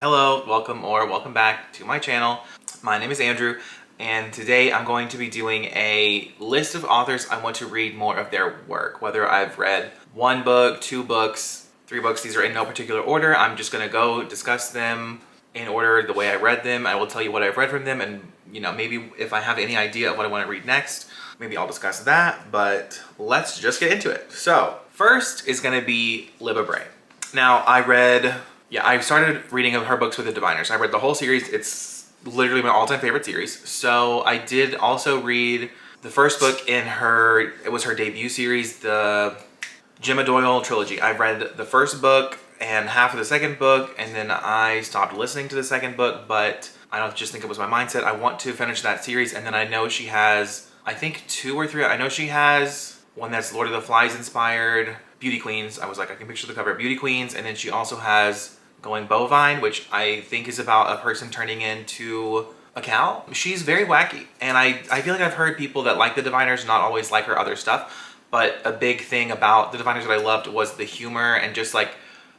Hello, welcome back to my channel. My name is Andrew, and today I'm going to be doing a list of authors I want to read more of their work. Whether I've read one book, two books, three books, these are in no particular order. I'm just gonna go discuss them in order the way I read them. I will tell you what I've read from them, and maybe if I have any idea of what I want to read next, maybe I'll discuss that, but let's just get into it. So, first is gonna be Libba Bray. Now, I started reading her books with the Diviners. I read the whole series. It's literally my all-time favorite series. So I did also read the first book in it was her debut series, the Gemma Doyle trilogy. I read the first book and half of the second book, and then I stopped listening to the second book, but I don't just think it was my mindset. I want to finish that series, and then I know she has, I think two or three, I know she has one that's Lord of the Flies inspired, Beauty Queens. I was like, I can picture the cover of Beauty Queens, and then she also has Going Bovine, which I think is about a person turning into a cow. She's very wacky, and I feel like I've heard people that like the Diviners not always like her other stuff, but a big thing about the Diviners that I loved was the humor and just like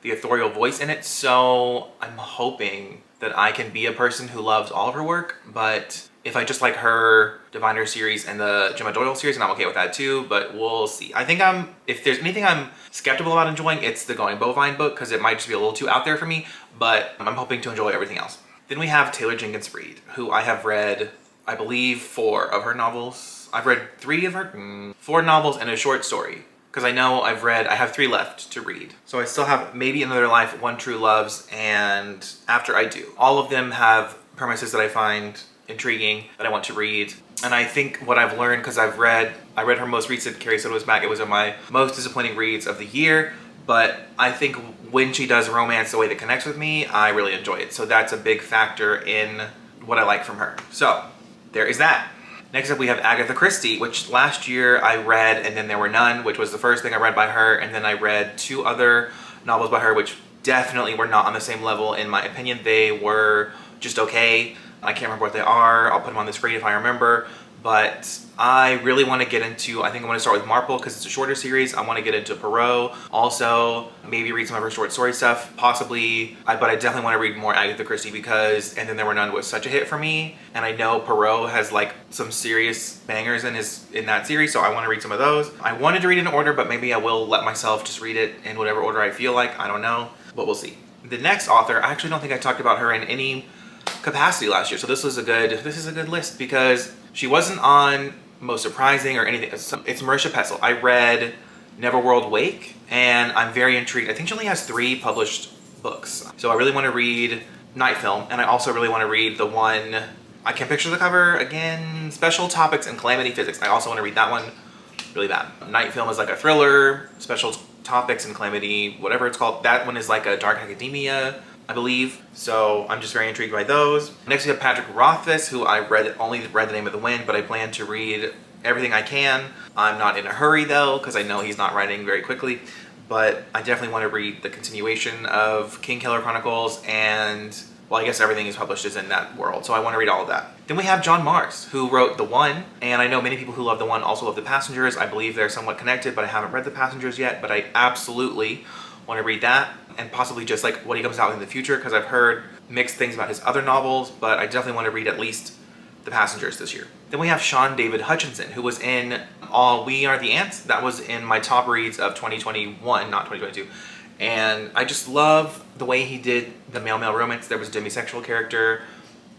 the authorial voice in it. So I'm hoping that I can be a person who loves all of her work, but if I just like her Diviner series and the Gemma Doyle series, and I'm okay with that too, but we'll see. I think if there's anything I'm skeptical about enjoying, it's the Going Bovine book, because it might just be a little too out there for me, but I'm hoping to enjoy everything else. Then we have Taylor Jenkins Reid, who I have read, I believe, 4 of her novels. I've read 3 of her, 4 novels and a short story, because I know I have 3 left to read. So I still have Maybe Another Life, One True Loves, and After I Do. All of them have premises that I find intriguing that I want to read. And I think what I've learned, because I read her most recent Carrie Soto Was Back. It was one of my most disappointing reads of the year, but I think when she does romance the way that connects with me, I really enjoy it. So that's a big factor in what I like from her. So there is that. Next up we have Agatha Christie, which last year I read And Then There Were None, which was the first thing I read by her, and then I read 2 other novels by her, which definitely were not on the same level in my opinion. They were just okay. I can't remember what they are. I'll put them on the screen if I remember. But I really want to get into, I think I want to start with Marple because it's a shorter series. I want to get into Poirot. Also, maybe read some of her short story stuff, possibly. But I definitely want to read more Agatha Christie because And Then There Were None was such a hit for me. And I know Poirot has like some serious bangers in that series, so I want to read some of those. I wanted to read in order, but maybe I will let myself just read it in whatever order I feel like. I don't know, but we'll see. The next author, I actually don't think I talked about her in any capacity last year, so this is a good list because she wasn't on Most Surprising or anything. It's Marisha Pessl. I read Neverworld Wake, and I'm very intrigued. I think she only has 3 published books, so I really want to read Night Film, and I also really want to read the one, I can't picture the cover again, Special Topics and Calamity Physics. I also want to read that one really bad. Night Film is like a thriller, Special Topics and Calamity, whatever it's called. That one is like a dark academia, I believe. So I'm just very intrigued by those. Next we have Patrick Rothfuss, who I only read The Name of the Wind, but I plan to read everything I can. I'm not in a hurry though, because I know he's not writing very quickly, but I definitely want to read the continuation of King Killer Chronicles, and well, I guess everything is published is in that world, so I want to read all of that. Then we have John Mars, who wrote The One, and I know many people who love The One also love The Passengers. I believe they're somewhat connected, but I haven't read The Passengers yet, but I absolutely want to read that, and possibly just like what he comes out with in the future, because I've heard mixed things about his other novels, but I definitely want to read at least The Passengers this year. Then we have Sean David Hutchinson, who was in All We Are the Ants. That was in my top reads of 2021, not 2022. And I just love the way he did the male-male romance. There was a demisexual character.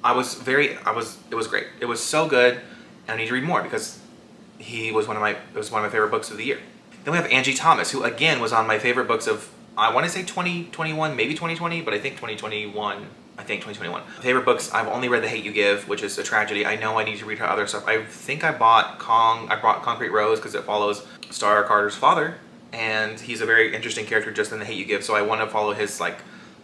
It was great. It was so good, and I need to read more because it was one of my favorite books of the year. Then we have Angie Thomas, who again was on my favorite books of, I want to say 2021, maybe 2020, but I think 2021. Favorite books, I've only read The Hate You Give, which is a tragedy. I know I need to read her other stuff. I think I bought Concrete Rose because it follows Starr Carter's father, and he's a very interesting character just in The Hate You Give, so I want to follow his like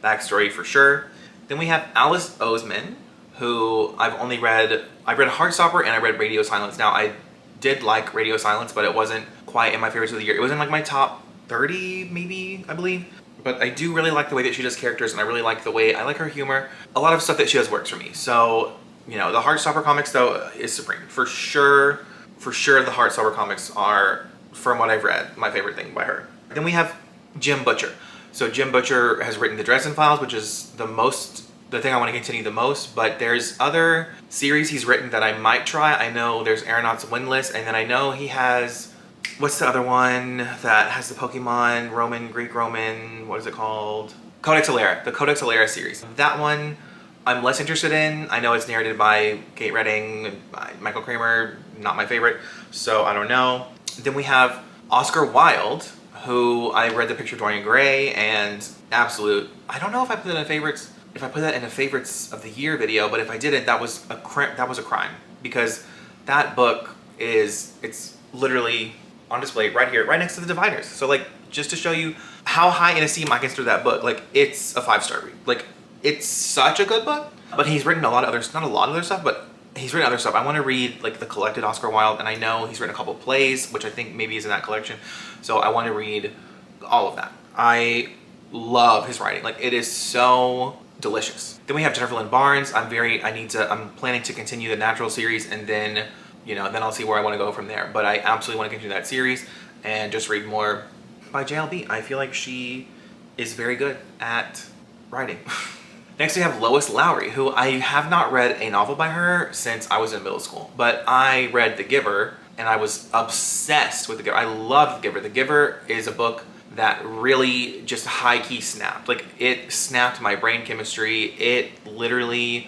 backstory for sure. Then we have Alice Oseman, who I read Heartstopper and I read Radio Silence. Now I did like Radio Silence, but it wasn't quite in my favorites of the year. It was in like my top 30 maybe, I believe. But I do really like the way that she does characters, and I really like I like her humor. A lot of stuff that she does works for me. So, the Heartstopper comics though is supreme. For sure the Heartstopper comics are, from what I've read, my favorite thing by her. Then we have Jim Butcher, So Jim Butcher has written the Dresden Files, which is the thing I want to continue the most, but there's other series he's written that I might try. I know there's Aeronauts Windless, and then I know he has, what's the other one that has the Pokemon, Greek Roman, what is it called? Codex Alera, the Codex Alera series. That one I'm less interested in. I know it's narrated by Kate Redding, by Michael Kramer, not my favorite, so I don't know. Then we have Oscar Wilde, who I read The Picture of Dorian Gray, and absolute, I don't know if I put that in favorites, of the year video, but if I didn't, that was a crime, because that book it's literally on display right here, right next to the Dividers. So like, just to show you how high in esteem I consider that book, like it's a 5-star read. Like, it's such a good book. But he's written a lot of other, not a lot of other stuff, but he's written other stuff. I want to read like the collected Oscar Wilde, and I know he's written a couple plays, which I think maybe is in that collection. So I want to read all of that. I love his writing. Like, it is so delicious. Then we have Jennifer Lynn Barnes. I'm planning to continue the Natural series, and then, then I'll see where I want to go from there. But I absolutely want to continue that series and just read more by JLB. I feel like she is very good at writing. Next we have Lois Lowry, who I have not read a novel by her since I was in middle school, but I read The Giver and I was obsessed with The Giver. I love The Giver. The Giver is a book that really just high-key snapped. Like, it snapped my brain chemistry. It literally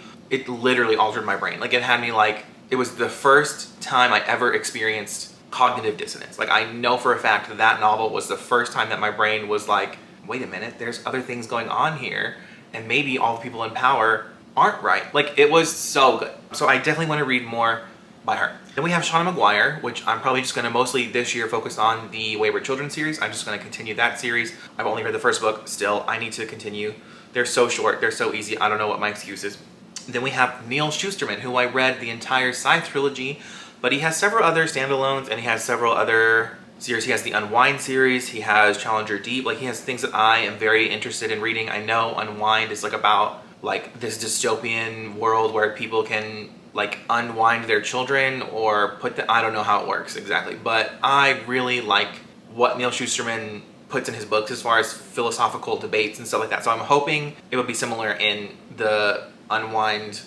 altered my brain. Like, it had me like, it was the first time I ever experienced cognitive dissonance. Like, I know for a fact that that novel was the first time that my brain was like, wait a minute, there's other things going on here, and maybe all the people in power aren't right. Like, it was so good. So I definitely want to read more by her. Then we have Shauna Maguire, which I'm probably just going to mostly this year focus on the Wayward Children series. I'm just going to continue that series. I've only read the first book. Still, I need to continue. They're so short. They're so easy. I don't know what my excuse is. Then we have Neil Shusterman, who I read the entire Scythe trilogy, but he has several other standalones, and he has several other series. He has the Unwind series. He has Challenger Deep. Like, he has things that I am very interested in reading. I know Unwind is like about like this dystopian world where people can like unwind their children or I don't know how it works exactly, but I really like what Neil Shusterman puts in his books as far as philosophical debates and stuff like that. So I'm hoping it would be similar in the Unwind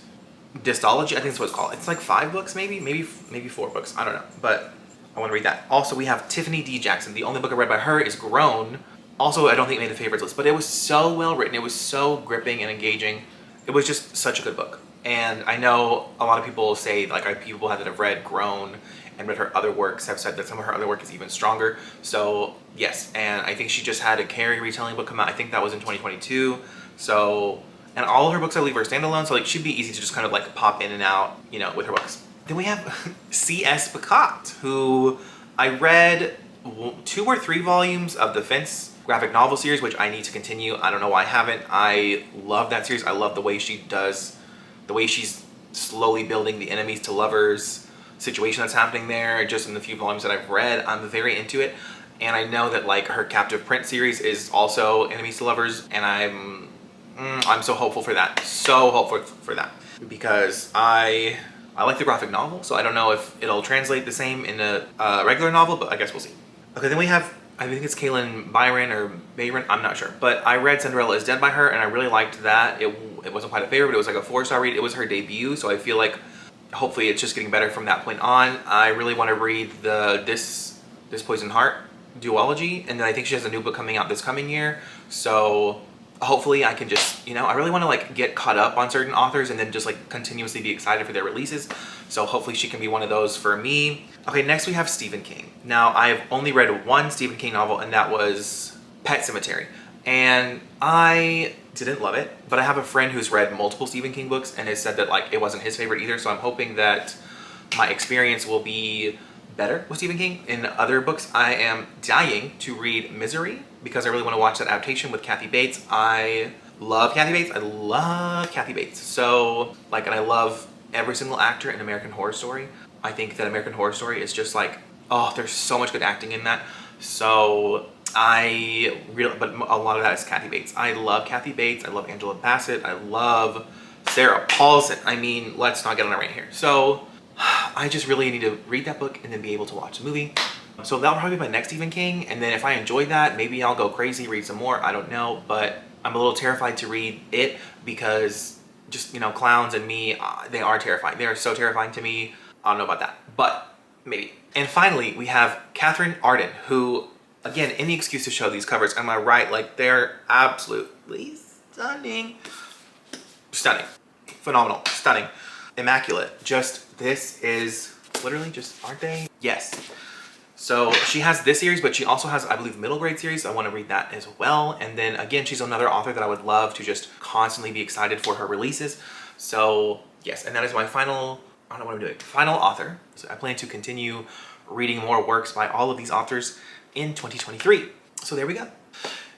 Dystology. I think that's what it's called. It's like 5 books, maybe 4 books. I don't know, but I want to read that. Also, we have Tiffany D. Jackson. The only book I read by her is Grown. Also, I don't think it made the favorites list, but it was so well written. It was so gripping and engaging. It was just such a good book. And I know a lot of people say, like, people that have read Grown and read her other works have said that some of her other work is even stronger. So yes, and I think she just had a Carrie retelling book come out. I think that was in 2022. So, and all of her books I believe are standalone, so like she'd be easy to just kind of like pop in and out, with her books. Then we have C.S. Picot, who I read 2 or 3 volumes of the Fence graphic novel series, which I need to continue. I don't know why I haven't. I love that series. I love the way she's slowly building the enemies to lovers situation that's happening there. Just in the few volumes that I've read, I'm very into it. And I know that like her Captive Print series is also enemies to lovers, and I'm so hopeful for that. So hopeful for that. Because I like the graphic novel, so I don't know if it'll translate the same in a regular novel, but I guess we'll see. Okay, then we have, I think it's Kaylin Byron, I'm not sure. But I read Cinderella is Dead by her, and I really liked that. It wasn't quite a favorite, but it was like a 4-star read. It was her debut, so I feel like hopefully it's just getting better from that point on. I really want to read This Poison Heart duology, and then I think she has a new book coming out this coming year. So hopefully I can just, I really want to like get caught up on certain authors and then just like continuously be excited for their releases. So hopefully she can be one of those for me. Okay, next we have Stephen King. Now, I've only read one Stephen King novel, and that was Pet Sematary. And I didn't love it, but I have a friend who's read multiple Stephen King books and has said that like it wasn't his favorite either. So I'm hoping that my experience will be better with Stephen King. In other books, I am dying to read Misery because I really want to watch that adaptation with Kathy Bates. I love Kathy Bates. So like, and I love every single actor in American Horror Story. I think that American Horror Story is just like, oh, there's so much good acting in that. So but a lot of that is Kathy Bates. I love Kathy Bates. I love Angela Bassett. I love Sarah Paulson. I mean, let's not get on a rant here. So I just really need to read that book and then be able to watch the movie. So that'll probably be my next Stephen King, and then if I enjoy that, maybe I'll go crazy, read some more, I don't know, but I'm a little terrified to read it because just, you know, clowns and me, they are terrifying. They are so terrifying to me. I don't know about that, but maybe. And finally, we have Catherine Arden, who, again, any excuse to show these covers, am I right? Like, they're absolutely stunning. Stunning. Phenomenal. Stunning. Immaculate. Just, this is literally just, aren't they? Yes. So she has this series, but she also has, I believe, middle grade series. I want to read that as well. And then again, she's another author that I would love to just constantly be excited for her releases. So yes, and that is my final, I don't know what I'm doing, final author. So I plan to continue reading more works by all of these authors in 2023. So there we go.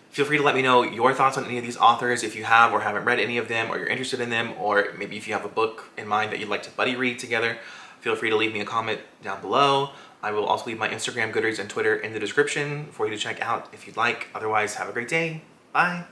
Feel free to let me know your thoughts on any of these authors if you have or haven't read any of them, or you're interested in them, or maybe if you have a book in mind that you'd like to buddy read together. Feel free to leave me a comment down below. I will also leave my Instagram, Goodreads, and Twitter in the description for you to check out if you'd like. Otherwise, have a great day. Bye.